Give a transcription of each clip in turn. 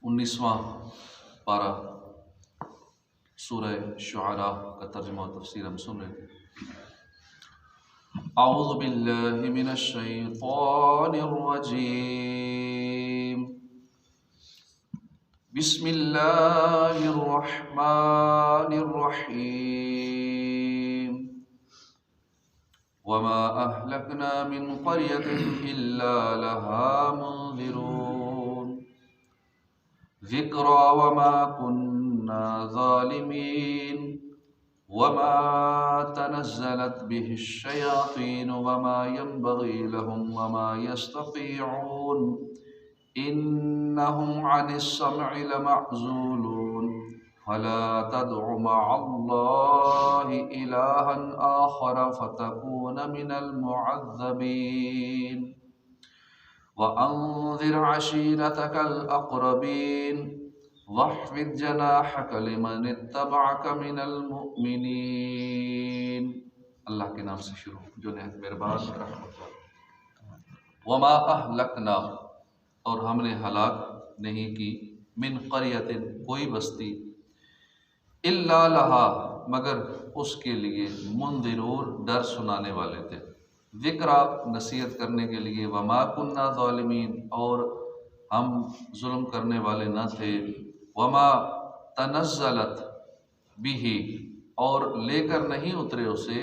19واں پارہ سورہ شعراء کا ترجمہ و تفسیر ہم سن رہے تھے۔ اعوذ باللہ من الشیطان الرجیم، بسم اللہ الرحمن الرحیم، وما اہلکنا من قریۃ الا لہا منذرون، ذکری وما كنا ظالمین، وما تنزلت به الشياطين وما ينبغي لهم وما يستطيعون إنهم عن السمع لمعزولون، فلا تدع مع الله إلها آخر فتكون من المعذبين، وأنذر عشيرتك الأقربين، واخفض جناحك لمن اتبعك من المؤمنین۔ اللہ کے نام سے شروع جو نہایت مہربان رحمت والا۔ وما اہلکنا، اور ہم نے ہلاک نہیں کی، من قریۃ کوئی بستی، الا لہا مگر اس کے لیے، منذرون ڈر سنانے والے تھے، ذکرا نصیحت کرنے کے لیے، وما كنا ظالمین اور ہم ظلم کرنے والے نہ تھے، وما تنزلت به اور لے کر نہیں اترے اسے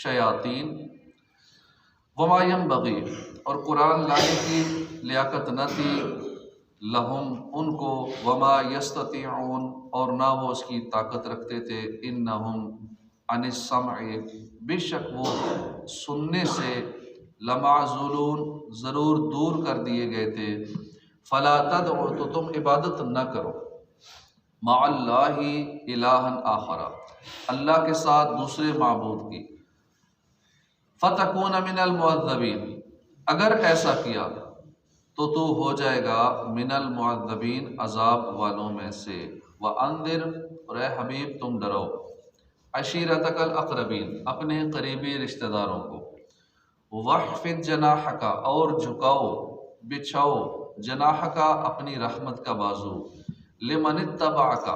شیاطین، وما ينبغي اور قرآن لانے کی لیاقت نہ تھی، لہم ان کو، وما يستطيعون اور نہ وہ اس کی طاقت رکھتے تھے، انہم عن السمع بے شک وہ سننے سے، لمعزولون ضرور دور کر دیے گئے تھے، فلا تدعو تو تم عبادت نہ کرو، مع اللہ الہا آخر اللہ کے ساتھ دوسرے معبود کی، فتکون من المعذبین اگر ایسا کیا تو تو ہو جائے گا من المعذبین عذاب والوں میں سے، وانذر اور اے حبیب تم ڈرو، عشیرتک الاقربین اپنے قریبی رشتہ داروں کو، واخفض جناحک اور جھکاؤ بچھاؤ، جناحک اپنی رحمت کا بازو، لمن اتبعک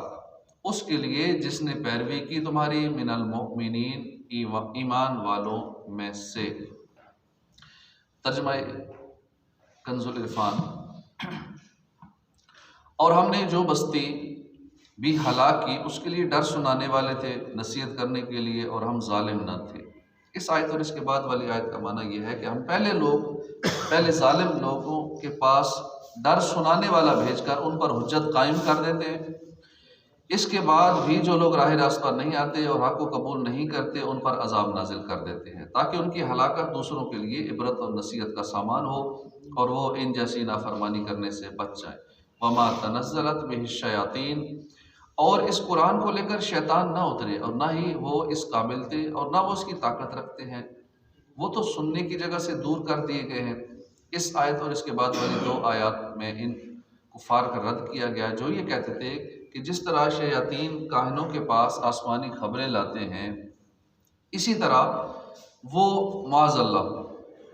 اس کے لیے جس نے پیروی کی تمہاری، من المؤمنین ایمان والوں میں سے۔ ترجمہ کنز العرفان۔ اور ہم نے جو بستی بھی ہلاک کی اس کے لیے ڈر سنانے والے تھے، نصیحت کرنے کے لیے، اور ہم ظالم نہ تھے۔ اس آیت اور اس کے بعد والی آیت کا معنی یہ ہے کہ ہم پہلے ظالم لوگوں کے پاس ڈر سنانے والا بھیج کر ان پر حجت قائم کر دیتے ہیں، اس کے بعد بھی جو لوگ راہ راست پر نہیں آتے اور حق کو قبول نہیں کرتے ان پر عذاب نازل کر دیتے ہیں، تاکہ ان کی ہلاکت دوسروں کے لیے عبرت اور نصیحت کا سامان ہو اور وہ ان جیسی نافرمانی کرنے سے بچ جائیں۔ وما تنزلت به الشیاطین اور اس قرآن کو لے کر شیطان نہ اترے، اور نہ ہی وہ اس قابل تھے اور نہ وہ اس کی طاقت رکھتے ہیں، وہ تو سننے کی جگہ سے دور کر دیے گئے ہیں۔ اس آیت اور اس کے بعد والی دو آیات میں ان کفار کا رد کیا گیا جو یہ کہتے تھے کہ جس طرح شیاطین کاہنوں کے پاس آسمانی خبریں لاتے ہیں، اسی طرح وہ معاذ اللہ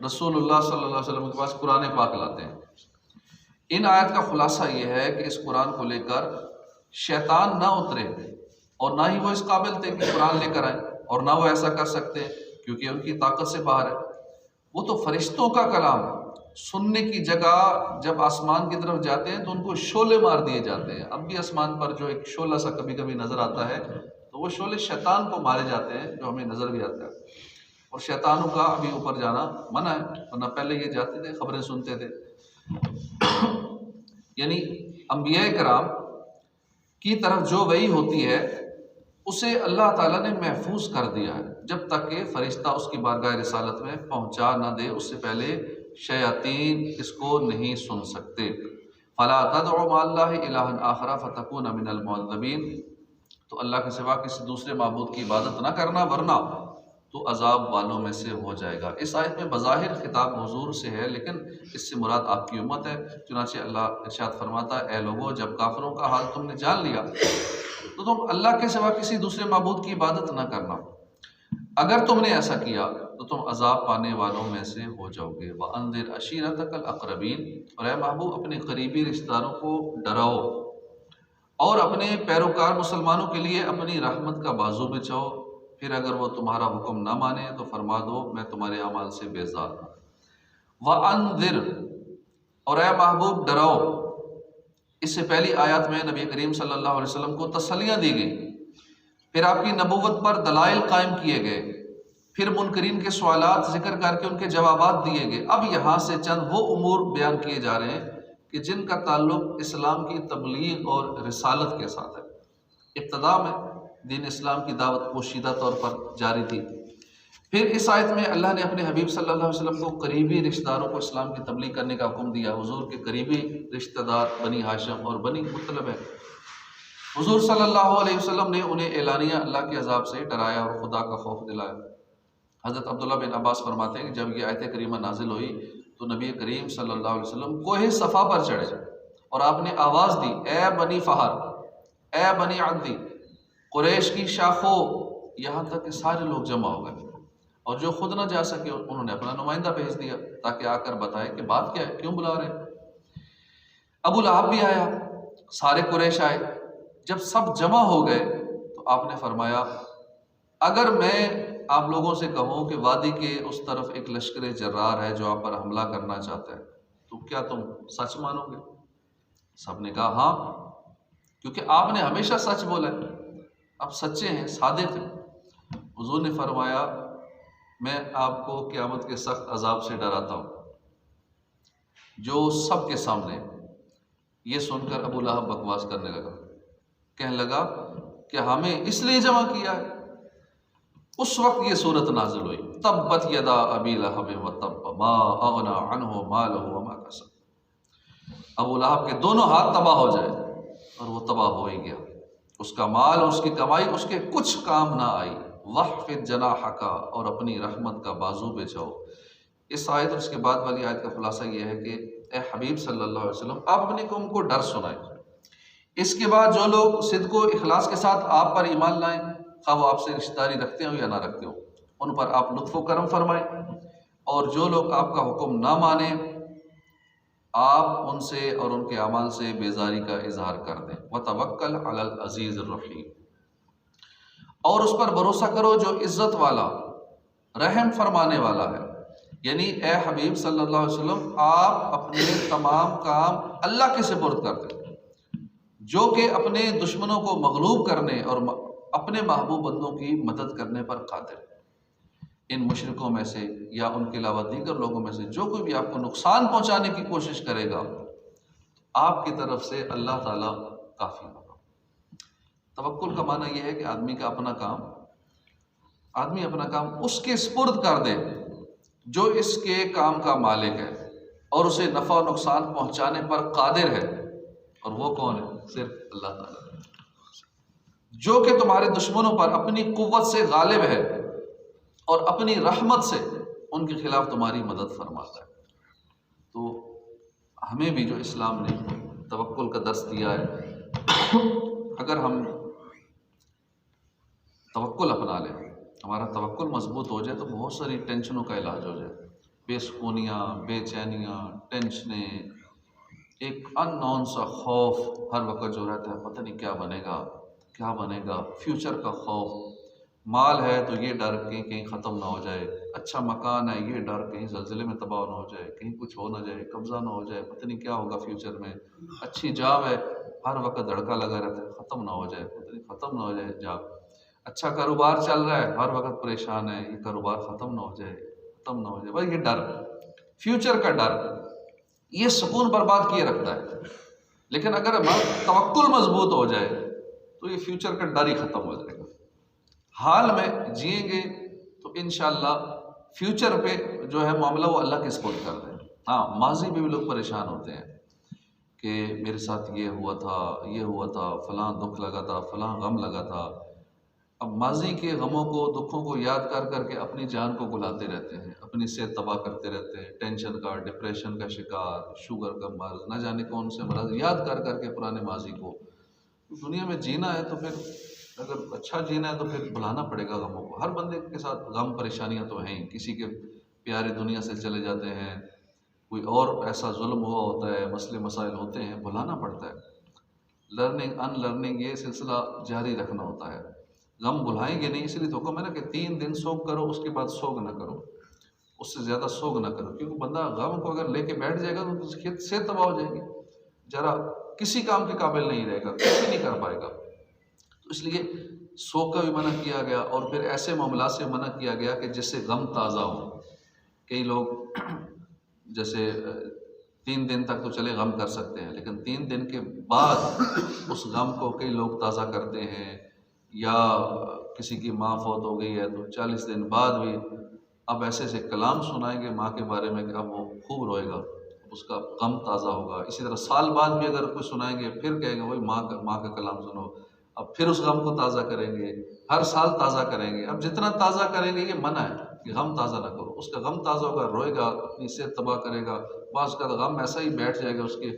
رسول اللہ صلی اللہ علیہ وسلم کے پاس قرآن پاک لاتے ہیں۔ ان آیت کا خلاصہ یہ ہے کہ اس قرآن کو لے کر شیطان نہ اترے اور نہ ہی وہ اس قابل تھے کہ قرآن لے کر آئیں، اور نہ وہ ایسا کر سکتے کیونکہ ان کی طاقت سے باہر ہے۔ وہ تو فرشتوں کا کلام سننے کی جگہ جب آسمان کی طرف جاتے ہیں تو ان کو شعلے مار دیے جاتے ہیں۔ اب بھی آسمان پر جو ایک شعلہ سا کبھی کبھی نظر آتا ہے تو وہ شعلے شیطان کو مارے جاتے ہیں جو ہمیں نظر بھی آتا ہے، اور شیطانوں کا ابھی اوپر جانا منع ہے، ورنہ پہلے یہ جاتے تھے خبریں سنتے تھے۔ یعنی انبیاء کرام کی طرف جو وحی ہوتی ہے اسے اللہ تعالیٰ نے محفوظ کر دیا ہے جب تک کہ فرشتہ اس کی بارگاہ رسالت میں پہنچا نہ دے، اس سے پہلے شیاطین اس کو نہیں سن سکتے۔ فلا تدع مع اللہ الہا آخر فتکون من المعذبین، تو اللہ کے سوا کسی دوسرے معبود کی عبادت نہ کرنا ورنہ تو عذاب والوں میں سے ہو جائے گا۔ اس آیت میں بظاہر خطاب حضور سے ہے لیکن اس سے مراد آپ کی امت ہے، چنانچہ اللہ ارشاد فرماتا ہے اے لوگو جب کافروں کا حال تم نے جان لیا تو تم اللہ کے سوا کسی دوسرے معبود کی عبادت نہ کرنا، اگر تم نے ایسا کیا تو تم عذاب پانے والوں میں سے ہو جاؤ گے۔ وَأَنذِرْ عَشِيرَتَكَ الْأَقْرَبِينَ، اور اے محبوب اپنے قریبی رشتہ داروں کو ڈراؤ، اور اپنے پیروکار مسلمانوں کے لیے اپنی رحمت کا بازو بچھاؤ، پھر اگر وہ تمہارا حکم نہ مانے تو فرما دو میں تمہارے اعمال سے بیزار ہوں۔ وَأَنذِرْ، اور اے محبوب ڈراؤ۔ اس سے پہلی آیات میں نبی کریم صلی اللہ علیہ وسلم کو تسلیاں دی گئی، پھر آپ کی نبوت پر دلائل قائم کیے گئے، پھر منکرین کے سوالات ذکر کر کے ان کے جوابات دیے گئے۔ اب یہاں سے چند وہ امور بیان کیے جا رہے ہیں کہ جن کا تعلق اسلام کی تبلیغ اور رسالت کے ساتھ ہے۔ ابتدا میں دین اسلام کی دعوت پوشیدہ طور پر جاری تھی، پھر اس آیت میں اللہ نے اپنے حبیب صلی اللہ علیہ وسلم کو قریبی رشتہ داروں کو اسلام کی تبلیغ کرنے کا حکم دیا۔ حضور کے قریبی رشتہ دار بنی ہاشم اور بنی مطلب ہے۔ حضور صلی اللہ علیہ وسلم نے انہیں اعلانیہ اللہ کے عذاب سے ڈرایا اور خدا کا خوف دلایا۔ حضرت عبداللہ بن عباس فرماتے ہیں کہ جب یہ آیت کریمہ نازل ہوئی تو نبی کریم صلی اللہ علیہ وسلم کوہ صفا پر چڑھے اور آپ نے آواز دی، اے بنی فہر، اے بنی عدی، قریش کی شاخو، یہاں تک کہ سارے لوگ جمع ہو گئے، اور جو خود نہ جا سکے انہوں نے اپنا نمائندہ بھیج دیا تاکہ آ کر بتائے کہ بات کیا ہے، کیوں بلا رہے ہیں۔ ابو لہب بھی آیا، سارے قریش آئے۔ جب سب جمع ہو گئے تو آپ نے فرمایا، اگر میں آپ لوگوں سے کہوں کہ وادی کے اس طرف ایک لشکر جرار ہے جو آپ پر حملہ کرنا چاہتا ہے تو کیا تم سچ مانو گے؟ سب نے کہا ہاں، کیونکہ آپ نے ہمیشہ سچ بولا ہے، آپ سچے ہیں، صادق ہیں۔ حضور نے فرمایا، میں آپ کو قیامت کے سخت عذاب سے ڈراتا ہوں جو سب کے سامنے۔ یہ سن کر ابو لہب بکواس کرنے لگا، کہنے لگا کہ ہمیں اس لیے جمع کیا ہے۔ اس وقت یہ صورت نازل ہوئی، تبت یدا ابی لہب وتب ما اغنی عنہ مالہ وما کسب۔ ابو لہب کے دونوں ہاتھ تباہ ہو جائے، اور وہ تباہ ہو ہی گیا، اس کا مال اور اس کی کمائی اس کے کچھ کام نہ آئی۔ وَخْفِضْ جَنَاحَكَ، اور اپنی رحمت کا بازو بچھاؤ۔ اس آیت اور اس کے بعد والی آیت کا خلاصہ یہ ہے کہ اے حبیب صلی اللہ علیہ وسلم، آپ اپنی قوم کو ڈر سنائیں۔ اس کے بعد جو لوگ صدق و اخلاص کے ساتھ آپ پر ایمان لائیں، خواہ وہ آپ سے رشتہ داری رکھتے ہوں یا نہ رکھتے ہوں، ان پر آپ لطف و کرم فرمائیں، اور جو لوگ آپ کا حکم نہ مانیں آپ ان سے اور ان کے اعمال سے بیزاری کا اظہار کر دیں۔ وَتَوَكَّلْ عَلَى الْعَزِيزِ الرَّحِيمِ، اور اس پر بھروسہ کرو جو عزت والا، رحم فرمانے والا ہے۔ یعنی اے حبیب صلی اللہ علیہ وسلم، آپ اپنے تمام کام اللہ کے سپرد کر دیں، جو کہ اپنے دشمنوں کو مغلوب کرنے اور اپنے محبوب بندوں کی مدد کرنے پر قادر ہے۔ ان مشرکوں میں سے یا ان کے علاوہ دیگر لوگوں میں سے جو کوئی بھی آپ کو نقصان پہنچانے کی کوشش کرے گا، آپ کی طرف سے اللہ تعالیٰ کافی ہوگا۔ توکل کا معنی یہ ہے کہ آدمی اپنا کام اس کے سپرد کر دے جو اس کے کام کا مالک ہے اور اسے نفع و نقصان پہنچانے پر قادر ہے، اور وہ کون ہے؟ صرف اللہ تعالیٰ، جو کہ تمہارے دشمنوں پر اپنی قوت سے غالب ہے اور اپنی رحمت سے ان کے خلاف تمہاری مدد فرماتا ہے۔ تو ہمیں بھی جو اسلام نے توکل کا درس دیا ہے، اگر ہم توکل اپنا لیں، ہمارا توکل مضبوط ہو جائے تو بہت ساری ٹینشنوں کا علاج ہو جائے۔ بے سکونیاں، بے چینیاں، ٹینشنیں، ایک ان نون سا خوف ہر وقت جو رہتا ہے، پتہ نہیں کیا بنے گا، فیوچر کا خوف۔ مال ہے تو یہ ڈر کہیں ختم نہ ہو جائے، اچھا مکان ہے یہ ڈر کہیں زلزلے میں تباہ نہ ہو جائے، کہیں کچھ ہو نہ جائے، قبضہ نہ ہو جائے، پتہ نہیں کیا ہوگا فیوچر میں۔ اچھی جاب ہے، ہر وقت دھڑکا لگا رہتا ہے، ختم نہ ہو جائے، پتہ نہیں ختم نہ ہو جائے جاب۔ اچھا کاروبار چل رہا ہے، ہر وقت پریشان ہے، یہ کاروبار ختم نہ ہو جائے، بھائی یہ ڈر، فیوچر کا ڈر، یہ سکون برباد کیے رکھتا ہے۔ لیکن اگر ہمارا توکل مضبوط ہو جائے تو یہ فیوچر کا ڈر ہی ختم ہو جائے گا۔ حال میں جئیں گے تو انشاءاللہ فیوچر پہ جو ہے معاملہ وہ اللہ کے سپرد کر دیں۔ ہاں، ماضی میں بھی لوگ پریشان ہوتے ہیں کہ میرے ساتھ یہ ہوا تھا، فلاں دکھ لگا تھا، فلاں غم لگا تھا۔ اب ماضی کے غموں کو، دکھوں کو یاد کر کے اپنی جان کو گلاتے رہتے ہیں، اپنی صحت تباہ کرتے رہتے ہیں، ٹینشن کا، ڈپریشن کا شکار، شوگر کا مرض، نہ جانے کون سے مرض یاد کر کے پرانے ماضی کو۔ دنیا میں جینا ہے تو پھر اگر اچھا جینا ہے تو پھر بھلانا پڑے گا غموں کو. ہر بندے کے ساتھ غم پریشانیاں تو ہیں ہی، کسی کے پیارے دنیا سے چلے جاتے ہیں، کوئی اور ایسا ظلم ہوا ہوتا ہے، مسئلے مسائل ہوتے ہیں، بھلانا پڑتا ہے. لرننگ ان لرننگ یہ سلسلہ جاری رکھنا ہوتا ہے. غم بھلائیں گے نہیں، اس لیے تو حکم ہے نا کہ 3 دن سوگ کرو، اس کے بعد سوگ نہ کرو، اس سے زیادہ سوگ نہ کرو. کیونکہ بندہ غم کو اگر لے کے بیٹھ جائے گا تو اس کی صحت تباہ ہو جائے گی، ذرا کسی کام کے قابل نہیں رہے گا، کچھ نہیں کر پائے گا. تو اس لیے سوگ کا بھی منع کیا گیا، اور پھر ایسے معاملات سے منع کیا گیا کہ جس سے غم تازہ ہو. کئی لوگ جیسے 3 دن تک تو چلے غم کر سکتے ہیں، لیکن 3 دن کے بعد اس غم کو کئی لوگ تازہ کرتے ہیں. یا کسی کی ماں فوت ہو گئی ہے تو 40 دن بعد بھی اب ایسے ایسے کلام سنائیں گے ماں کے بارے میں کہ اب وہ خوب روئے گا، اس کا غم تازہ ہوگا. اسی طرح سال بعد بھی اگر کوئی سنائیں گے پھر کہیں گے وہی ماں کا کلام سنو، اب پھر اس غم کو تازہ کریں گے، ہر سال تازہ کریں گے. اب جتنا تازہ کریں گے یہ منع ہے کہ غم تازہ نہ کرو. اس کا غم تازہ ہوگا، روئے گا، اپنی صحت تباہ کرے گا، بعض کا غم ایسا ہی بیٹھ جائے گا اس کے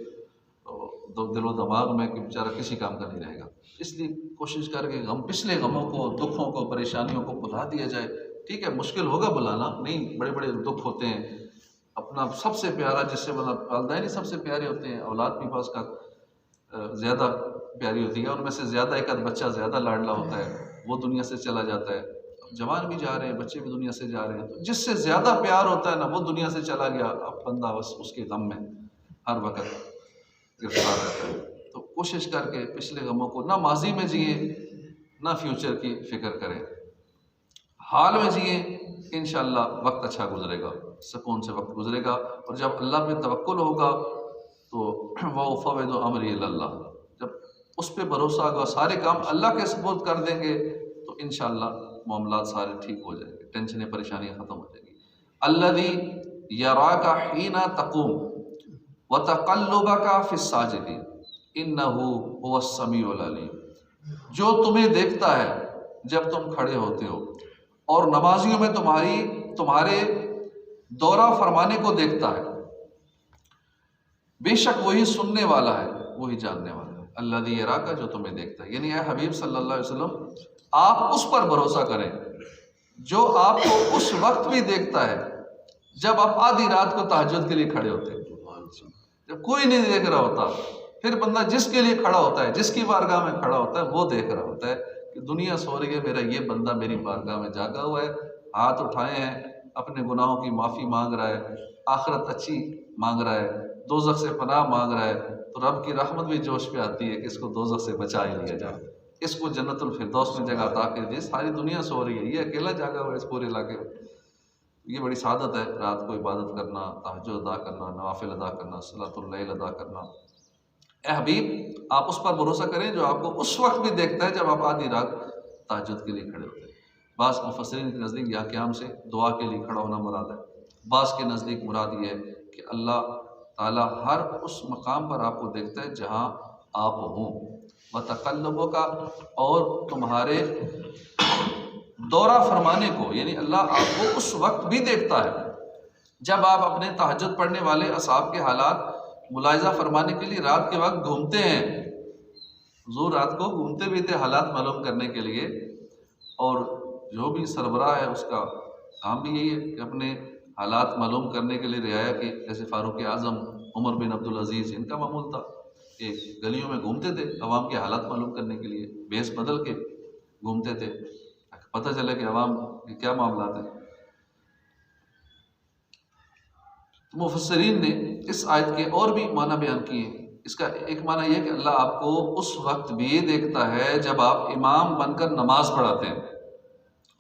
دل و دماغ میں کہ بیچارہ کسی کام کا نہیں رہے گا. اس لیے کوشش کر کے پچھلے غموں کو، دکھوں کو، پریشانیوں کو بھلا دیا جائے. ٹھیک ہے مشکل ہوگا بلانا، نہیں بڑے بڑے دکھ ہوتے ہیں. اپنا سب سے پیارا جس سے والدین ہی سب سے پیارے ہوتے ہیں، اولاد بھی بعض کا زیادہ پیاری ہوتی ہے، ان میں سے زیادہ ایک آدھ بچہ زیادہ لاڈلا ہوتا ہے، وہ دنیا سے چلا جاتا ہے. جوان بھی جا رہے ہیں، بچے بھی دنیا سے جا رہے ہیں، تو جس سے زیادہ پیار ہوتا ہے نا وہ دنیا سے چلا گیا، اب بندہ بس اس کے غم میں ہر وقت گرفتار رہتا ہے. تو کوشش کر کے پچھلے غموں کو نہ ماضی میں جئیں نہ فیوچر کی فکر کریں، حال میں جئیں، انشاءاللہ وقت اچھا گزرے گا، سکون سے وقت گزرے گا. اور جب اللہ پہ توکل ہوگا تو وَأُفَوِّضُ أَمْرِي إِلَى اللَّهِ، جب اس پہ بھروسہ ہوگا، سارے کام اللہ کے سپرد کر دیں گے تو انشاءاللہ معاملات سارے ٹھیک ہو جائیں گے، ٹینشنیں پریشانیاں ختم ہو جائیں گی. الَّذِي يَرَاكَ حِينَ تَقُومُ وَتَقَلُّبَكَ فِي السَّاجِدِينَ إِنَّهُ هُوَ السَّمِيعُ الْعَلِيمُ، جو تمہیں دیکھتا ہے جب تم کھڑے ہوتے ہو اور نمازیوں میں تمہارے دورہ فرمانے کو دیکھتا ہے، بے شک وہی سننے والا ہے، وہی جاننے والا ہے. الذی یراک، جو تمہیں دیکھتا ہے. یعنی اے حبیب صلی اللہ علیہ وسلم آپ اس پر بھروسہ کریں جو آپ کو اس وقت بھی دیکھتا ہے جب آپ آدھی رات کو تہجد کے لیے کھڑے ہوتے ہیں، جب کوئی نہیں دیکھ رہا ہوتا. پھر بندہ جس کے لیے کھڑا ہوتا ہے، جس کی بارگاہ میں کھڑا ہوتا ہے، وہ دیکھ رہا ہوتا ہے کہ دنیا سو رہی ہے، میرا یہ بندہ میری بارگاہ میں جاگا ہوا ہے، ہاتھ اٹھائے ہیں، اپنے گناہوں کی معافی مانگ رہا ہے، آخرت اچھی مانگ رہا ہے، دوزخ سے پناہ مانگ رہا ہے. تو رب کی رحمت بھی جوش پہ آتی ہے کہ اس کو دوزخ سے بچا ہی لیا جائے، اس کو جنت الفردوس میں جگہ عطا کر دی. ساری دنیا سو رہی ہے، یہ اکیلا جاگا ہوا ہے اس پورے علاقے میں. یہ بڑی سعادت ہے، رات کو عبادت کرنا، تہجد ادا کرنا، نوافل ادا کرنا، صلاۃ اللیل ادا کرنا. اے حبیب آپ اس پر بھروسہ کریں جو آپ کو اس وقت بھی دیکھتا ہے جب آپ آدھی رات تہجد کے لیے کھڑے ہوتے ہیں. بعض مفسرین کے نزدیک یا قیام سے دعا کے لیے کھڑا ہونا مراد ہے، بعض کے نزدیک مراد یہ ہے کہ اللہ تعالیٰ ہر اس مقام پر آپ کو دیکھتا ہے جہاں آپ ہوں. وَتَقَلُّبُكَ، اور تمہارے دورہ فرمانے کو، یعنی اللہ آپ کو اس وقت بھی دیکھتا ہے جب آپ اپنے تہجد پڑھنے والے اصحاب کے حالات ملاحظہ فرمانے کے لیے رات کے وقت گھومتے ہیں. حضور رات کو گھومتے بھی تھے حالات معلوم کرنے کے لیے، اور جو بھی سربراہ ہے اس کا کام بھی یہی ہے کہ اپنے حالات معلوم کرنے کے لیے رعایا کی. جیسے فاروق اعظم عمر بن عبدالعزیز، ان کا معمول تھا کہ گلیوں میں گھومتے تھے عوام کے حالات معلوم کرنے کے لیے، بھیس بدل کے گھومتے تھے پتہ چلے کہ عوام کے کیا معاملات ہیں. مفسرین نے اس آیت کے اور بھی معنی بیان کیے ہیں. اس کا ایک معنی یہ کہ اللہ آپ کو اس وقت بھی دیکھتا ہے جب آپ امام بن کر نماز پڑھاتے ہیں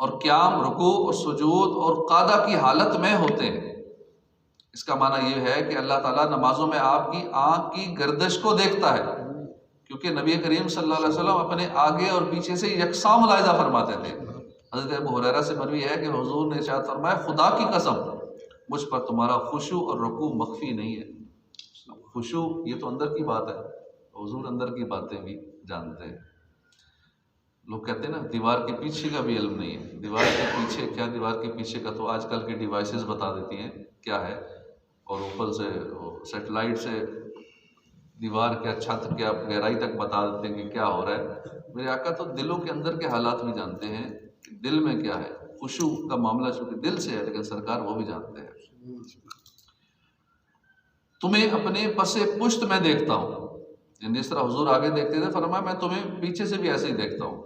اور قیام، رکوع اور سجود اور قعدہ کی حالت میں ہوتے ہیں. اس کا معنی یہ ہے کہ اللہ تعالیٰ نمازوں میں آپ کی آنکھ کی گردش کو دیکھتا ہے، کیونکہ نبی کریم صلی اللہ علیہ وسلم اپنے آگے اور پیچھے سے یکساں ملاحظہ فرماتے تھے. حضرت ابو ہریرہ سے مروی ہے کہ حضور نے ارشاد فرمایا خدا کی قسم مجھ پر تمہارا خشوع اور رکوع مخفی نہیں ہے. خشوع یہ تو اندر کی بات ہے، حضور اندر کی باتیں بھی جانتے ہیں. لوگ کہتے ہیں نا دیوار کے پیچھے کا بھی علم نہیں ہے. دیوار کے پیچھے کیا، دیوار کے پیچھے کا تو آج کل کی ڈیوائسز بتا دیتی ہیں کیا ہے، اور اوپر سے سیٹلائٹ سے دیوار کیا چھت کیا گہرائی تک بتا دیتے ہیں کہ کیا ہو رہا ہے، میرے آقا تو دلوں کے اندر کے حالات بھی جانتے ہیں کہ دل میں کیا ہے۔ خشوع کا معاملہ چونکہ دل سے ہے، لیکن سرکار وہ بھی جانتے ہیں۔ تمہیں اپنے پس پشت میں دیکھتا ہوں، یعنی جس طرح حضور آگے دیکھتے تھے، فرمایا میں تمہیں پیچھے سے بھی ایسے ہی دیکھتا ہوں۔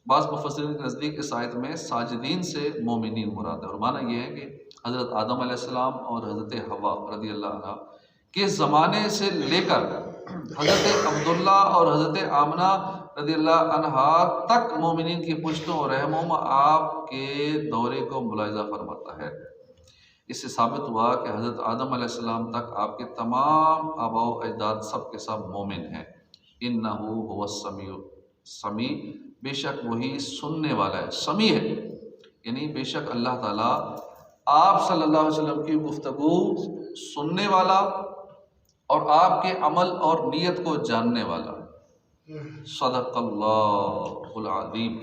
بعض مفسرین کے نزدیک اس آیت میں ساجدین سے مومنین مراد ہے، اور معنی یہ ہے کہ حضرت آدم علیہ السلام اور حضرت حوا رضی اللہ عنہ کے زمانے سے لے کر حضرت عبداللہ اور حضرت آمنہ رضی اللہ عنہا تک مومنین کی پشتوں اور رحموں آپ کے دورے کو ملاحظہ فرماتا ہے۔ اس سے ثابت ہوا کہ حضرت آدم علیہ السلام تک آپ کے تمام آباء و اجداد سب کے سب مومن ہیں۔ انہ هو السمیع، سمیع بے شک وہی سننے والا ہے، سمیع ہے، یعنی بے شک اللہ تعالیٰ آپ صلی اللہ علیہ وسلم کی گفتگو سننے والا اور آپ کے عمل اور نیت کو جاننے والا۔ صدق اللہ العظیم۔